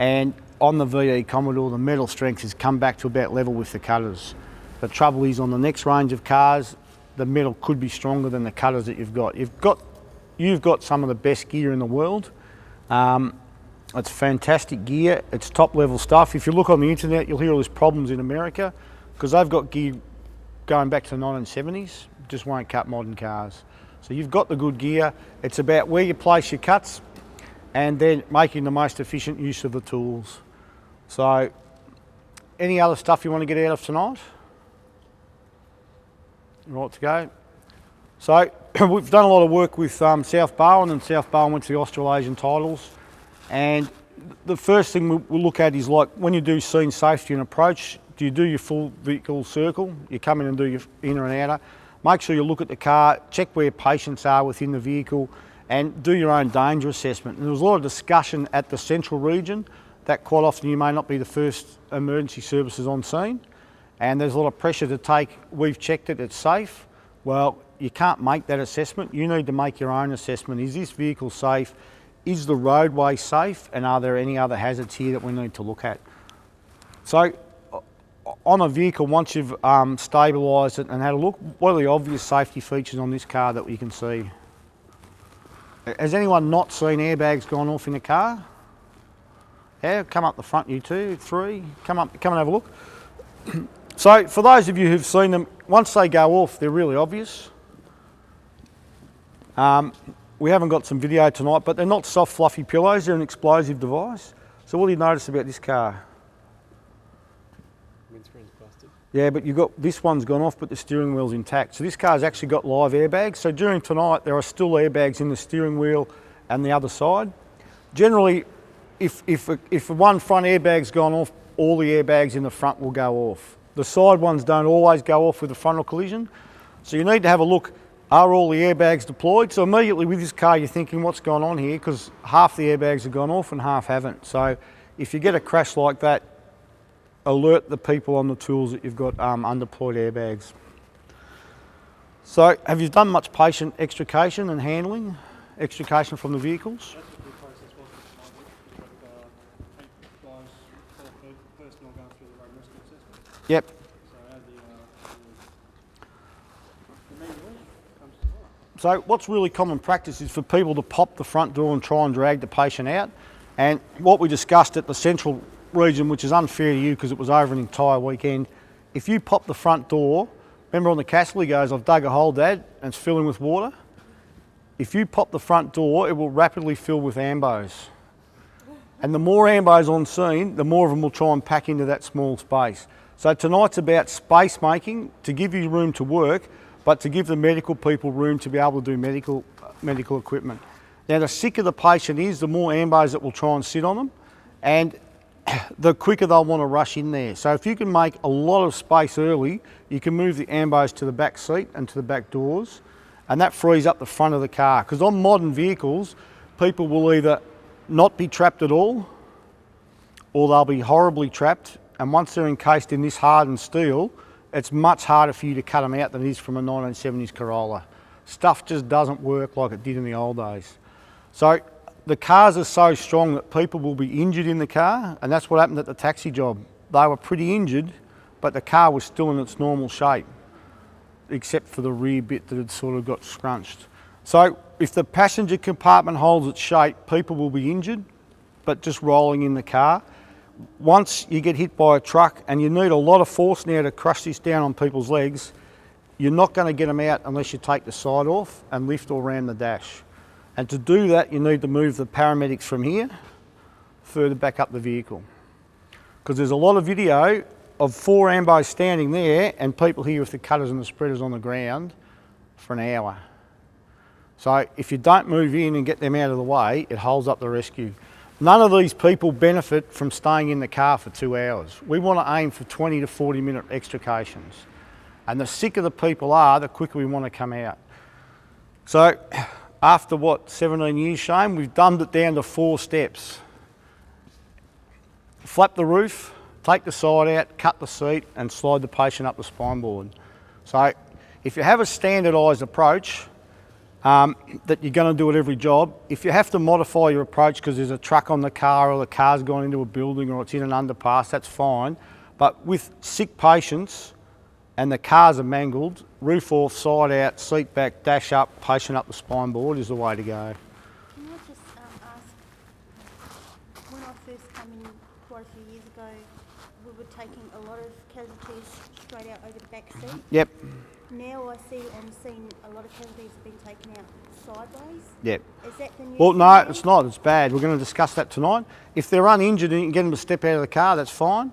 And on the VE Commodore, the metal strength has come back to about level with the cutters. The trouble is, on the next range of cars, the metal could be stronger than the cutters that you've got. You've got some of the best gear in the world. It's fantastic gear. It's top level stuff. If you look on the internet, you'll hear all these problems in America because they've got gear going back to the 1970s. Just won't cut modern cars. So you've got the good gear. It's about where you place your cuts and then making the most efficient use of the tools. So, any other stuff you want to get out of tonight? Right to go. So, we've done a lot of work with South Barwon, and South Barwon went to the Australasian titles. And the first thing we'll look at is, like, when you do scene safety and approach, do you do your full vehicle circle? You come in and do your inner and outer. Make sure you look at the car, check where patients are within the vehicle, and do your own danger assessment. And there was a lot of discussion at the central region that quite often you may not be the first emergency services on scene, and there's a lot of pressure to take, we've checked it, it's safe. Well, you can't make that assessment. You need to make your own assessment. Is this vehicle safe? Is the roadway safe? And are there any other hazards here that we need to look at? So, on a vehicle, once you've stabilised it and had a look, what are the obvious safety features on this car that you can see? Has anyone not seen airbags gone off in a car? Yeah, come up the front, you two, three, come and have a look. So for those of you who've seen them, once they go off, they're really obvious. We haven't got some video tonight, but they're not soft, fluffy pillows, they're an explosive device. So what do you notice about this car? Windscreen's busted. Yeah, but this one's gone off, but the steering wheel's intact. So this car's actually got live airbags. So during tonight, there are still airbags in the steering wheel and the other side. Generally, if one front airbag's gone off, all the airbags in the front will go off. The side ones don't always go off with a frontal collision. So you need to have a look, are all the airbags deployed? So immediately with this car, you're thinking, what's going on here? Because half the airbags have gone off and half haven't. So if you get a crash like that, alert the people on the tools that you've got undeployed airbags. So have you done much patient extrication and handling? Extrication from the vehicles? Yep. So what's really common practice is for people to pop the front door and try and drag the patient out. And what we discussed at the central region, which is unfair to you because it was over an entire weekend, if you pop the front door, remember on the Castle he goes, I've dug a hole, Dad, and it's filling with water. If you pop the front door, it will rapidly fill with ambos. And the more ambos on scene, the more of them will try and pack into that small space. So tonight's about space making to give you room to work, but to give the medical people room to be able to do medical equipment. Now, the sicker the patient is, the more ambos that will try and sit on them, and the quicker they'll want to rush in there. So if you can make a lot of space early, you can move the ambos to the back seat and to the back doors, and that frees up the front of the car. Because on modern vehicles, people will either not be trapped at all, or they'll be horribly trapped, and once they're encased in this hardened steel, it's much harder for you to cut them out than it is from a 1970s Corolla. Stuff just doesn't work like it did in the old days. So the cars are so strong that people will be injured in the car, and that's what happened at the taxi job. They were pretty injured, but the car was still in its normal shape, except for the rear bit that had sort of got scrunched. So if the passenger compartment holds its shape, people will be injured, but just rolling in the car. Once you get hit by a truck and you need a lot of force now to crush this down on people's legs, you're not going to get them out unless you take the side off and lift all around the dash. And to do that, you need to move the paramedics from here further back up the vehicle. Because there's a lot of video of 4 ambos standing there and people here with the cutters and the spreaders on the ground for an hour. So if you don't move in and get them out of the way, it holds up the rescue. None of these people benefit from staying in the car for 2 hours. We want to aim for 20 to 40 minute extrications. And the sicker the people are, the quicker we want to come out. So after what, 17 years, Shane, we've dumbed it down to 4 steps. Flap the roof, take the side out, cut the seat and slide the patient up the spine board. So if you have a standardised approach, that you're going to do at every job. If you have to modify your approach because there's a truck on the car or the car's gone into a building or it's in an underpass, that's fine. But with sick patients and the cars are mangled, roof off, side out, seat back, dash up, patient up the spine board is the way to go. Can I just ask, when I first came in quite a few years ago, we were taking a lot of casualties straight out over the back seat. Yep. Now I see on the scene a lot of casualties have been taken out sideways. Yep. Is that the new Well, no, standard? it's not. It's bad. We're going to discuss that tonight. If they're uninjured and you can get them to step out of the car, that's fine.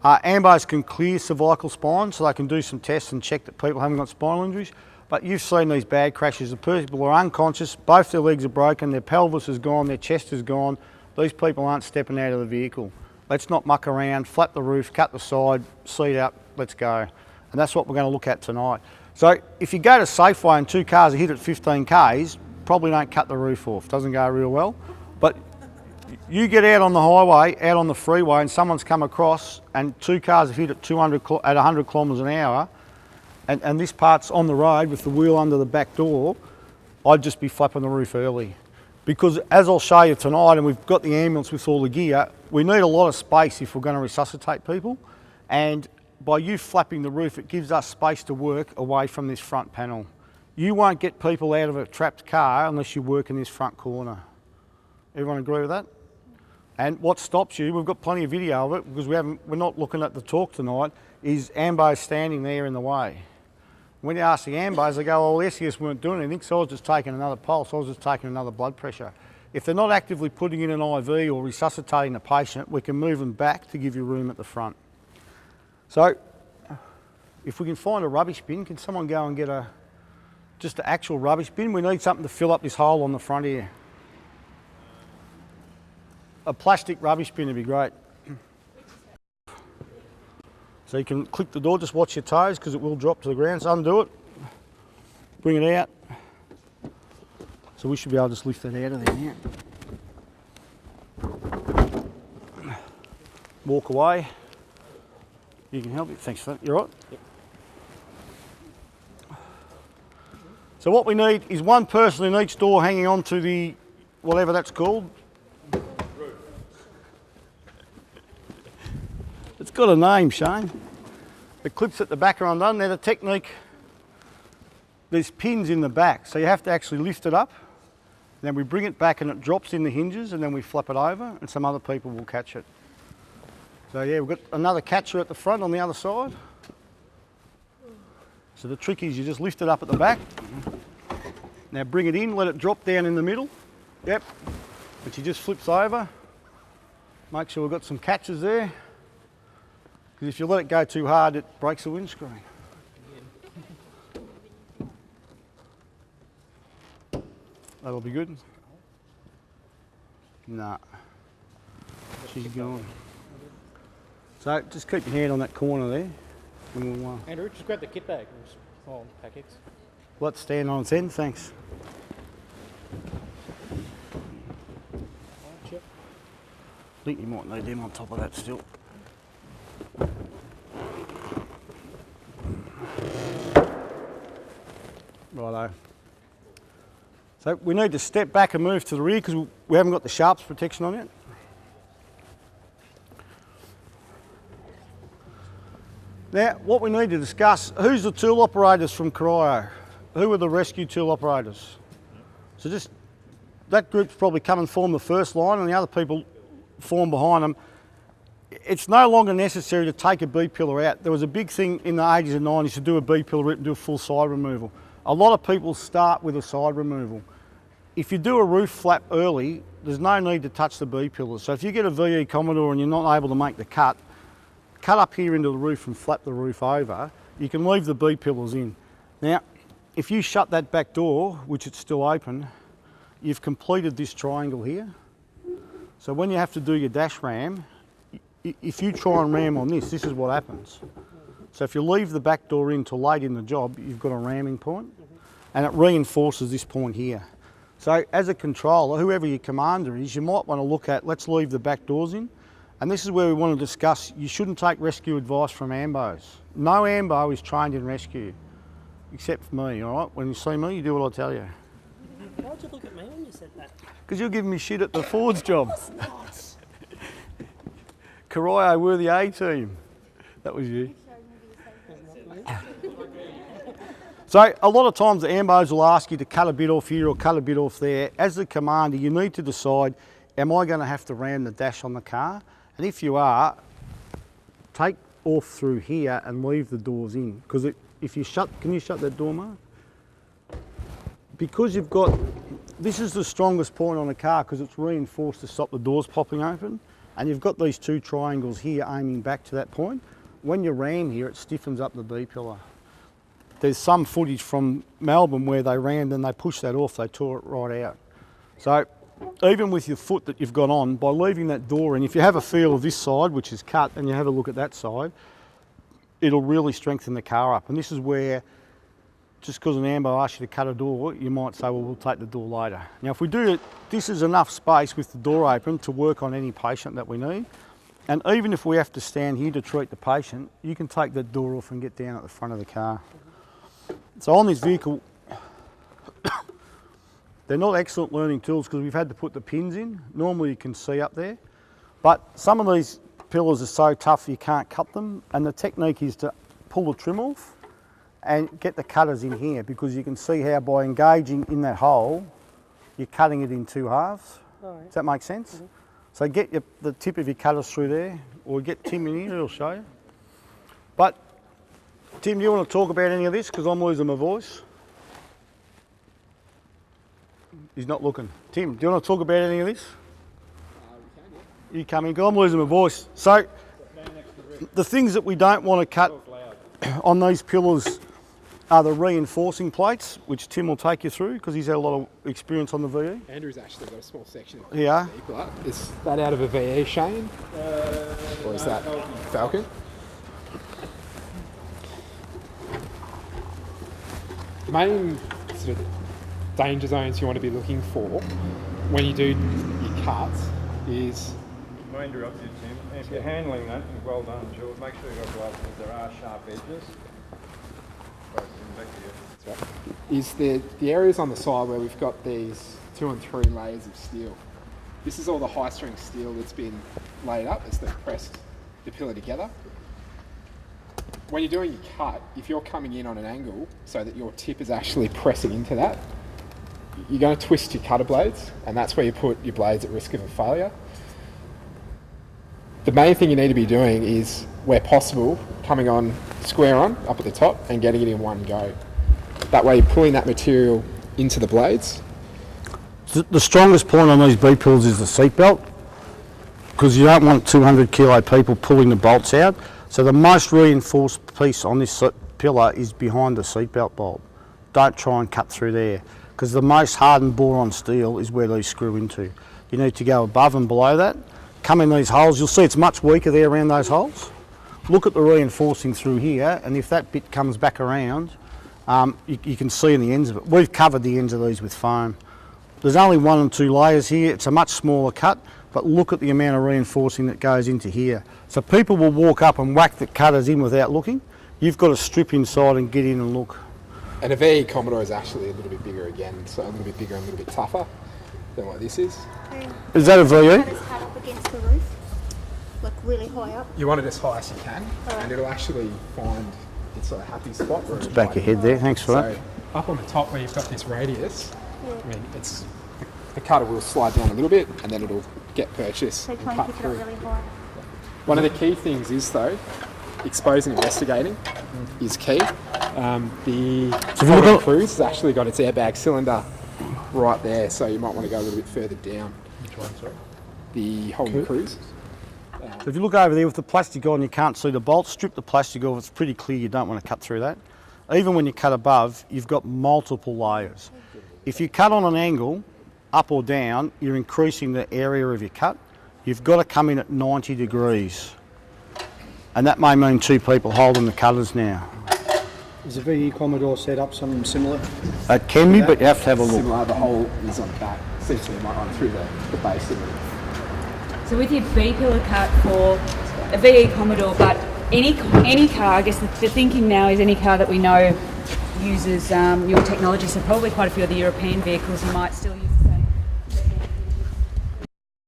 Ambos can clear cervical spine, so they can do some tests and check that people haven't got spinal injuries. But you've seen these bad crashes. The people are unconscious, both their legs are broken, their pelvis is gone, their chest is gone. These people aren't stepping out of the vehicle. Let's not muck around, flap the roof, cut the side, seat up, let's go. And that's what we're going to look at tonight. So if you go to Safeway and two cars are hit at 15 Ks, probably don't cut the roof off. Doesn't go real well. But you get out on the highway, out on the freeway, and someone's come across and two cars have hit at 100 kilometres an hour, and this part's on the road with the wheel under the back door, I'd just be flapping the roof early. Because as I'll show you tonight, and we've got the ambulance with all the gear, we need a lot of space if we're going to resuscitate people. And by you flapping the roof, it gives us space to work away from this front panel. You won't get people out of a trapped car unless you work in this front corner. Everyone agree with that? And what stops you, we've got plenty of video of it because we're not looking at the talk tonight, is ambos standing there in the way. When you ask the ambos, they go, oh, the SES weren't doing anything, so I was just taking another pulse, I was just taking another blood pressure. If they're not actively putting in an IV or resuscitating the patient, we can move them back to give you room at the front. So, if we can find a rubbish bin, can someone go and get just an actual rubbish bin? We need something to fill up this hole on the front here. A plastic rubbish bin would be great. So you can click the door, just watch your toes because it will drop to the ground. So undo it, bring it out. So we should be able to just lift that out of there now. Walk away. You can help it. Thanks for that. You all right? Yep. So what we need is one person in each door hanging on to the, whatever that's called. It's got a name, Shane. The clips at the back are undone. They're the technique. There's pins in the back, so you have to actually lift it up. Then we bring it back and it drops in the hinges, and then we flap it over and some other people will catch it. So yeah, we've got another catcher at the front on the other side. So the trick is you just lift it up at the back. Now bring it in, let it drop down in the middle. Yep. And she just flips over. Make sure we've got some catches there. Because if you let it go too hard, it breaks the windscreen. That'll be good. Nah. She's gone. So just keep your hand on that corner there. And we'll, Andrew, just grab the kit bag. Oh, packets. let's stand on its end, thanks. Chip. I think you might need them on top of that still. Righto. So we need to step back and move to the rear because we haven't got the sharps protection on yet. Now, what we need to discuss, who's the tool operators from Cryo? Who are the rescue tool operators? So just, that group's probably come and form the first line and the other people form behind them. It's no longer necessary to take a B-pillar out. There was a big thing in the 80s and 90s to do a B-pillar rip and do a full side removal. A lot of people start with a side removal. If you do a roof flap early, there's no need to touch the B-pillars. So if you get a VE Commodore and you're not able to make the cut up here into the roof and flap the roof over, you can leave the B-pillars in. Now, if you shut that back door, which it's still open, you've completed this triangle here. So when you have to do your dash ram, if you try and ram on this, this is what happens. So if you leave the back door in till late in the job, you've got a ramming point, and it reinforces this point here. So as a controller, whoever your commander is, you might want to look at, let's leave the back doors in. And this is where we want to discuss, you shouldn't take rescue advice from ambos. No ambo is trained in rescue, except for me, all right? When you see me, you do what I tell you. Why'd you look at me when you said that? Because you're giving me shit at the Ford's job. Corio, we're the A team. That was you. So a lot of times the ambos will ask you to cut a bit off here or cut a bit off there. As the commander, you need to decide, am I going to have to ram the dash on the car? And if you are, take off through here and leave the doors in. Because if you shut, can you shut that door, Mark? Because you've got, this is the strongest point on the car because it's reinforced to stop the doors popping open. And you've got these two triangles here aiming back to that point. When you ram here, it stiffens up the B-pillar. There's some footage from Melbourne where they rammed and they pushed that off, they tore it right out. So even with your foot that you've got on, by leaving that door in, if you have a feel of this side, which is cut, and you have a look at that side, it'll really strengthen the car up. And this is where, just because an ambo asks you to cut a door, you might say, well, we'll take the door later. Now, if we do it, this is enough space with the door open to work on any patient that we need. And even if we have to stand here to treat the patient, you can take that door off and get down at the front of the car. So on this vehicle, they're not excellent learning tools because we've had to put the pins in. Normally you can see up there, but some of these pillars are so tough you can't cut them. And the technique is to pull the trim off and get the cutters in here because you can see how by engaging in that hole, you're cutting it in two halves. All right. Does that make sense? So get the tip of your cutters through there, or get Tim in here, he'll show you. But Tim, do you want to talk about any of this? Because I'm losing my voice. He's not looking. Tim, do you want to talk about any of this? You come in, because I'm losing my voice. So, the things that we don't want to cut on these pillars are the reinforcing plates, which Tim will take you through, because he's had a lot of experience on the VE. Andrew's actually got a small section of Yeah. Is that out of a VE, Shane? Or is that Falcon? Main sort of danger zones you want to be looking for when you do your cuts is... I interrupt you, Tim. If you're handling that, well done, George. Make sure you've got gloves because there are sharp edges. Sorry, Tim, back to you. That's right. Is the areas on the side where we've got these 2 and 3 layers of steel. This is all the high strength steel that's been laid up as they've pressed the pillar together. When you're doing your cut, if you're coming in on an angle so that your tip is actually pressing into that, you're going to twist your cutter blades, and that's where you put your blades at risk of a failure. The main thing you need to be doing is, where possible, coming on square on up at the top and getting it in one go. That way you're pulling that material into the blades. The strongest point on these B-pills is the seat belt, because you don't want 200 kilo people pulling the bolts out. So the most reinforced piece on this pillar is behind the seatbelt bolt. Don't try and cut through there, because the most hardened boron steel is where these screw into. You need to go above and below that. Come in these holes, you'll see it's much weaker there around those holes. Look at the reinforcing through here, and if that bit comes back around, you can see in the ends of it. We've covered the ends of these with foam. There's only 1 and 2 layers here. It's a much smaller cut, but look at the amount of reinforcing that goes into here. So people will walk up and whack the cutters in without looking. You've got to strip inside and get in and look. And a VE Commodore is actually a little bit bigger again, so a little bit bigger and a little bit tougher than what this is. Is that a VE? Cutters cut up against the roof, like really high up. You want it as high as you can, and it'll actually find its a happy spot. Where Just back your head there, thanks for that. So up on the top where you've got this radius, I mean, the cutter will slide down a little bit, and then it'll get purchased So and try and cut pick it through. up really high. One of the key things is, though, exposing and investigating is key. The Holden Cruise has actually got its airbag cylinder right there, so you might want to go a little bit further down. Which one, sorry? The Holden Cruise. So if you look over there with the plastic on, you can't see the bolt. Strip the plastic off, it's pretty clear you don't want to cut through that. Even when you cut above, you've got multiple layers. If you cut on an angle, up or down, you're increasing the area of your cut. You've got to come in at 90 degrees. And that may mean 2 people holding the cutters now. Is the VE Commodore set up something similar? It can be, but you have to have a look. Similar, the hole is on the back. Essentially, you might run through the base of it. So with your B-pillar cut for a VE Commodore, but any car, I guess the thinking now is any car that we know uses your technology, so probably quite a few of the European vehicles might still use